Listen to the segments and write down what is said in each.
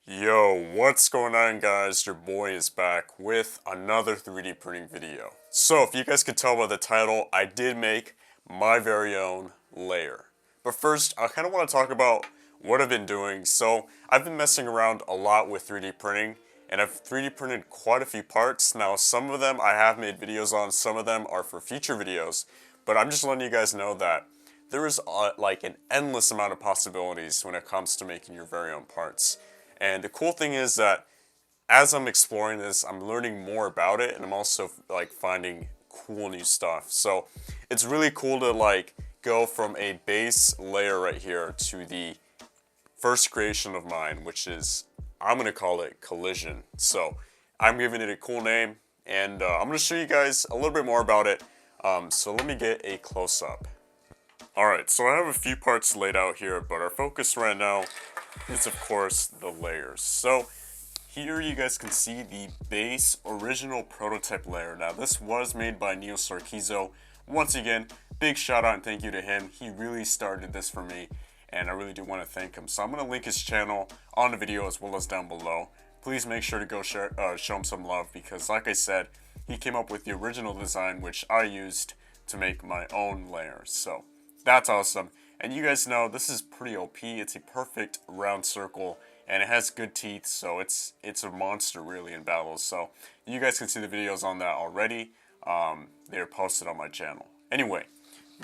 Yo, what's going on guys? Your boy is back with another 3D printing video. So if you guys could tell by the title, I did make my very own layer. But first, I kind of want to talk about what I've been doing. So I've been messing around a lot with 3D printing and I've 3D printed quite a few parts. Now some of them I have made videos on, some of them are for future videos. But I'm just letting you guys know that there is like an endless amount of possibilities when it comes to making your very own parts. And the cool thing is that as I'm exploring this, I'm learning more about it, and I'm also like finding cool new stuff. So it's really cool to like go from a base layer right here to the first creation of mine, which is, I'm gonna call it Collision. So I'm giving it a cool name, and I'm gonna show you guys a little bit more about it. So let me get a close-up. Alright, so I have a few parts laid out here, but our focus right now is of course the layers. So here you guys can see the base original prototype layer. Now this was made by Neil Sarkizo. Once again, big shout out and thank you to him. He really started this for me and I really do want to thank him. So I'm going to link his channel on the video as well as down below. Please make sure to go show him some love because like I said, he came up with the original design which I used to make my own layers. So that's awesome. And you guys know this is pretty OP. It's a perfect round circle and it has good teeth, so it's a monster really in battles. So you guys can see the videos on that already. They're posted on my channel. Anyway,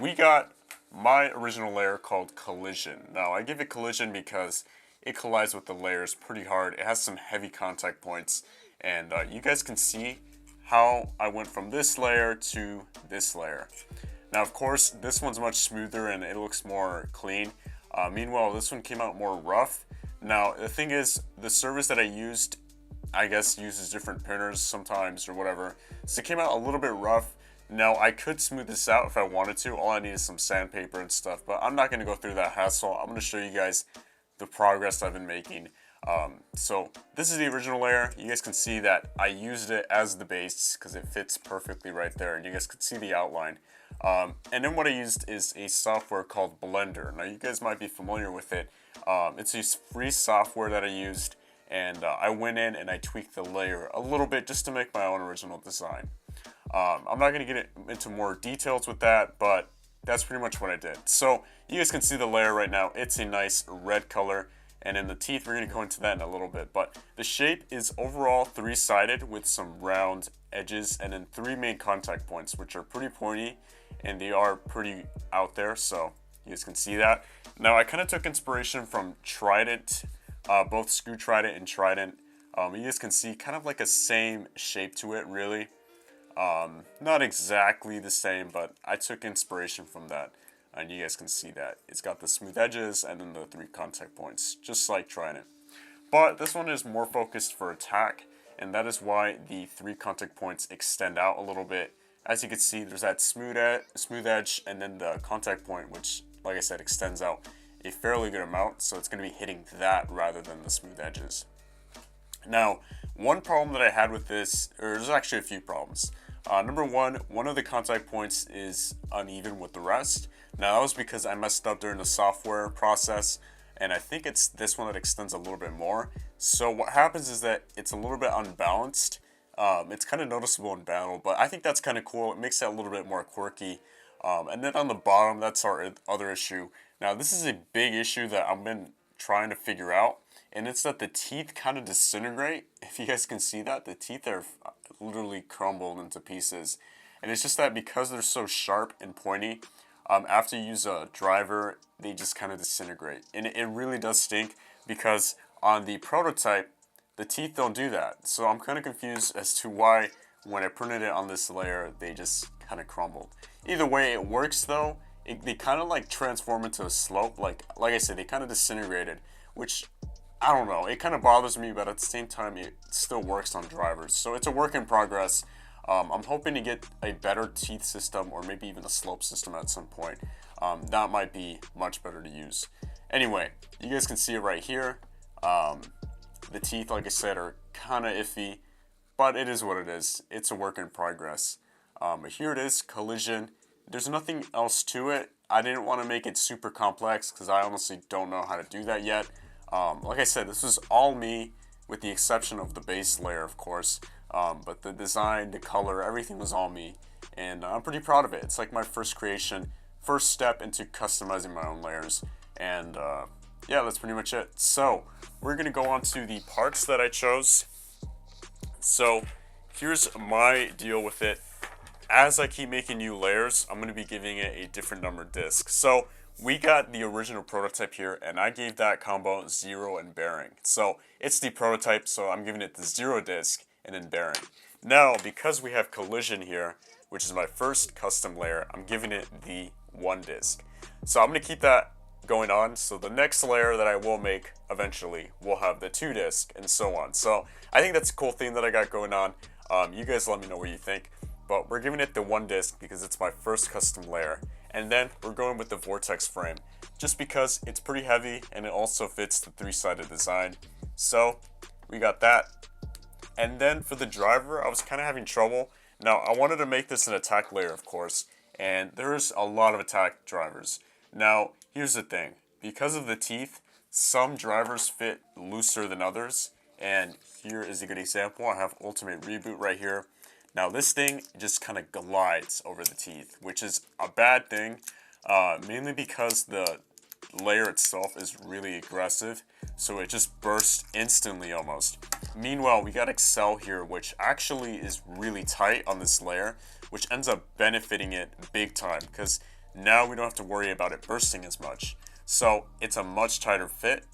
we got my original layer called Collision. Now I give it Collision because it collides with the layers pretty hard. It has some heavy contact points and you guys can see how I went from this layer to this layer. Now of course this one's much smoother and it looks more clean. Meanwhile this one came out more rough. Now the thing is, the service that I used, I guess uses different printers sometimes or whatever. So it came out a little bit rough. Now I could smooth this out if I wanted to. All I need is some sandpaper and stuff, but I'm not going to go through that hassle. I'm going to show you guys the progress I've been making. So this is the original layer. You guys can see that I used it as the base because it fits perfectly right there and you guys can see the outline. And then what I used is a software called Blender. Now you guys might be familiar with it. It's a free software that I used and I went in and I tweaked the layer a little bit just to make my own original design. I'm not going to get into more details with that, but that's pretty much what I did. So you guys can see the layer right now. It's a nice red color. And in the teeth, we're going to go into that in a little bit. But the shape is overall three-sided with some round edges and then three main contact points, which are pretty pointy and they are pretty out there. So you guys can see that. Now I kind of took inspiration from Trident, both Screw Trident and Trident. You guys can see kind of like a same shape to it, really. Not exactly the same, but I took inspiration from that. And you guys can see that it's got the smooth edges and then the three contact points, just like Trident. But this one is more focused for attack, and that is why the three contact points extend out a little bit. As you can see, there's that smooth edge and then the contact point, which, like I said, extends out a fairly good amount. So it's going to be hitting that rather than the smooth edges. Now, one problem that I had with this, or there's actually a few problems. Number one of the contact points is uneven with the rest. Now that was because I messed up during the software process and I think it's this one that extends a little bit more. So what happens is that it's a little bit unbalanced. It's kind of noticeable in battle, but I think that's kind of cool. It makes it a little bit more quirky. And then on the bottom, that's our other issue. Now this is a big issue that I've been trying to figure out, and it's that the teeth kind of disintegrate. If you guys can see that, the teeth are literally crumbled into pieces. And it's just that because they're so sharp and pointy, after you use a driver, they just kind of disintegrate. And it really does stink because on the prototype, the teeth don't do that. So I'm kind of confused as to why when I printed it on this layer, they just kind of crumbled. Either way, it works though. They kind of like transform into a slope. Like I said, they kind of disintegrated, which I don't know. It kind of bothers me, but at the same time, it still works on drivers. So it's a work in progress. I'm hoping to get a better teeth system or maybe even a slope system at some point. That might be much better to use. Anyway, you guys can see it right here. The teeth, like I said, are kind of iffy, but it is what it is. It's a work in progress. But here it is, Collision. There's nothing else to it. I didn't want to make it super complex because I honestly don't know how to do that yet. Like I said, this is all me with the exception of the base layer, of course. But the design, the color, everything was all me. And I'm pretty proud of it. It's like my first creation, first step into customizing my own layers. And yeah, that's pretty much it. So we're gonna go on to the parts that I chose. So here's my deal with it. As I keep making new layers, I'm gonna be giving it a different number disc. So we got the original prototype here, and I gave that combo 0 and bearing. So it's the prototype, so I'm giving it the 0 disc and then bearing. Now, because we have collision here, which is my first custom layer, I'm giving it the 1 disc. So I'm gonna keep that going on. So the next layer that I will make eventually will have the 2 disc and so on. So I think that's a cool thing that I got going on. You guys let me know what you think. But we're giving it the 1 disc because it's my first custom layer. And then we're going with the vortex frame just because it's pretty heavy and it also fits the 3-sided design. So we got that. And then for the driver, I was kind of having trouble. Now I wanted to make this an attack layer, of course, and there's a lot of attack drivers. Now here's the thing, because of the teeth, some drivers fit looser than others, and here is a good example. I have Ultimate Reboot right here. Now this thing just kind of glides over the teeth, which is a bad thing, mainly because the layer itself is really aggressive, so it just bursts instantly almost. Meanwhile, we got Excel here, which actually is really tight on this layer, which ends up benefiting it big time, because now we don't have to worry about it bursting as much. So it's a much tighter fit,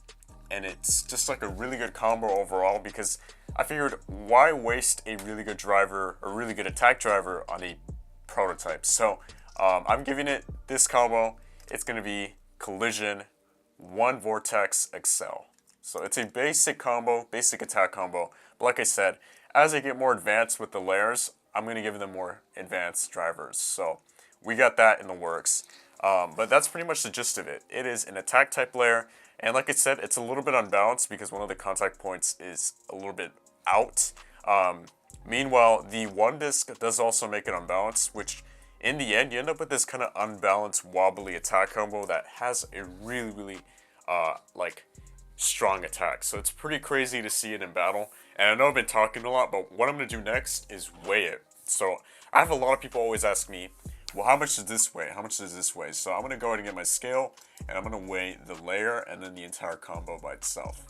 and it's just like a really good combo overall, because I figured, why waste a really good driver, a really good attack driver on a prototype? So I'm giving it this combo. It's going to be collision, 1 vortex, Excel. So it's a basic combo, basic attack combo. But like I said, as I get more advanced with the layers, I'm going to give them more advanced drivers. So we got that in the works. But that's pretty much the gist of it. It is an attack type layer. And like I said, it's a little bit unbalanced because one of the contact points is a little bit out. Meanwhile, the 1 disc does also make it unbalanced, which in the end, you end up with this kind of unbalanced, wobbly attack combo that has a really, really like strong attack. So it's pretty crazy to see it in battle. And I know I've been talking a lot, but what I'm going to do next is weigh it. So I have a lot of people always ask me, well, how much does this weigh? How much does this weigh? So I'm going to go ahead and get my scale, and I'm going to weigh the layer and then the entire combo by itself.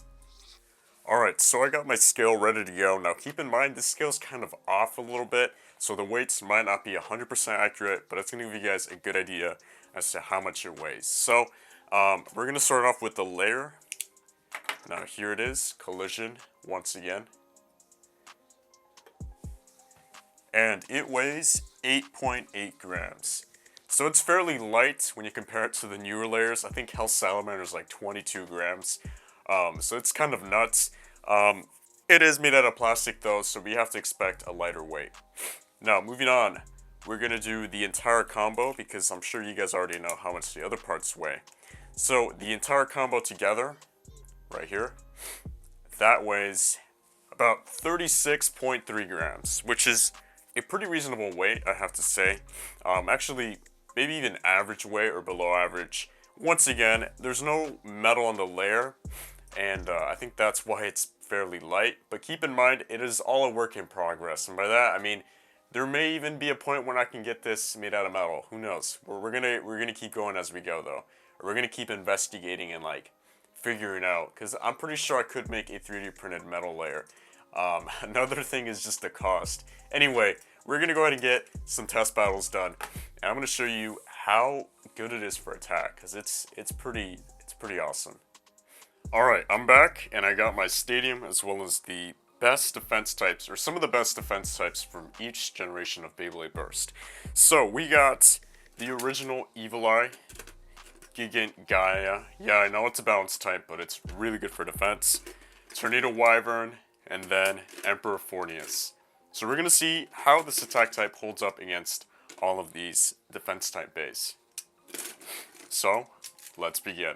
Alright, so I got my scale ready to go. Now keep in mind, this scale's kind of off a little bit, so the weights might not be 100% accurate, but it's going to give you guys a good idea as to how much it weighs. So we're going to start off with the layer. Now here it is, collision, once again. And it weighs 8.8 grams. So it's fairly light when you compare it to the newer layers. I think Hell Salamander is like 22 grams. So it's kind of nuts. It is made out of plastic though, so we have to expect a lighter weight. Now, moving on, we're going to do the entire combo because I'm sure you guys already know how much the other parts weigh. So the entire combo together, right here, that weighs about 36.3 grams, which is a pretty reasonable weight, I have to say. Actually, maybe even average weight or below average. Once again, there's no metal on the layer, and I think that's why it's fairly light. But keep in mind, it is all a work in progress, and by that I mean there may even be a point when I can get this made out of metal. Who knows? We're gonna keep going as we go though. We're gonna keep investigating and like figuring out, because I'm pretty sure I could make a 3D printed metal layer. Another thing is just the cost. Anyway, we're gonna go ahead and get some test battles done, and I'm gonna show you how good it is for attack, because it's pretty awesome. Alright, I'm back, and I got my stadium as well as the best defense types, or some of the best defense types from each generation of Beyblade Burst. So we got the original Evil Eye, Gigant Gaia. Yeah, I know it's a balance type, but it's really good for defense. Tornado Wyvern, and then Emperor Fornius. So we're gonna see how this attack type holds up against all of these defense type bays. So let's begin.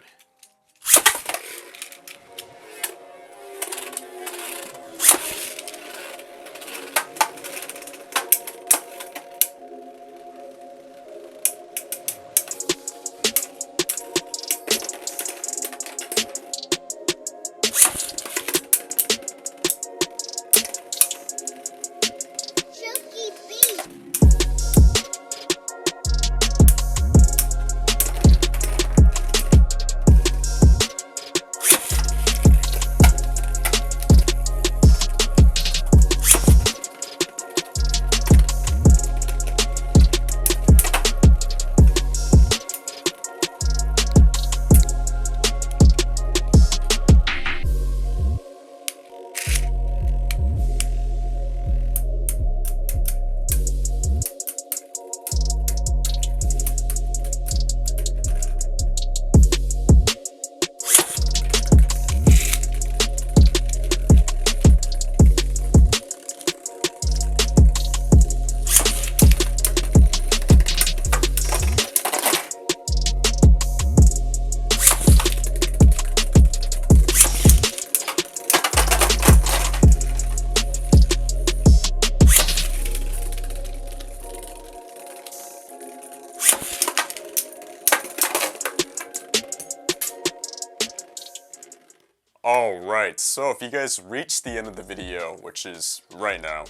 Alright, so if you guys reached the end of the video, which is right now,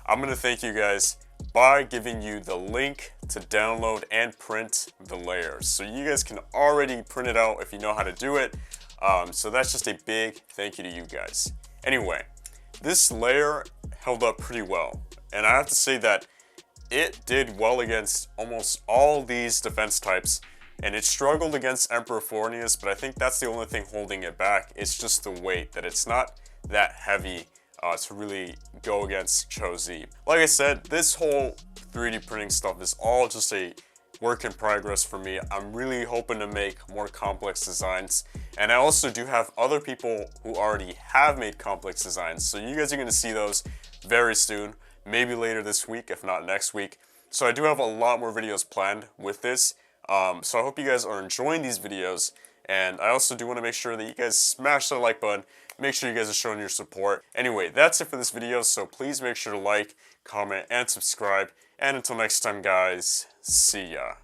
I'm going to thank you guys by giving you the link to download and print the layers. So you guys can already print it out if you know how to do it. So that's just a big thank you to you guys. Anyway, this layer held up pretty well. And I have to say that it did well against almost all these defense types. And it struggled against Emperor Fornius, but I think that's the only thing holding it back. It's just the weight, that it's not that heavy to really go against Cho-Z. Like I said, this whole 3D printing stuff is all just a work in progress for me. I'm really hoping to make more complex designs. And I also do have other people who already have made complex designs. So you guys are gonna see those very soon, maybe later this week, if not next week. So I do have a lot more videos planned with this. So I hope you guys are enjoying these videos. And I also do want to make sure that you guys smash that like button. Make sure you guys are showing your support. Anyway, that's it for this video. So please make sure to like, comment, and subscribe. And until next time, guys, see ya.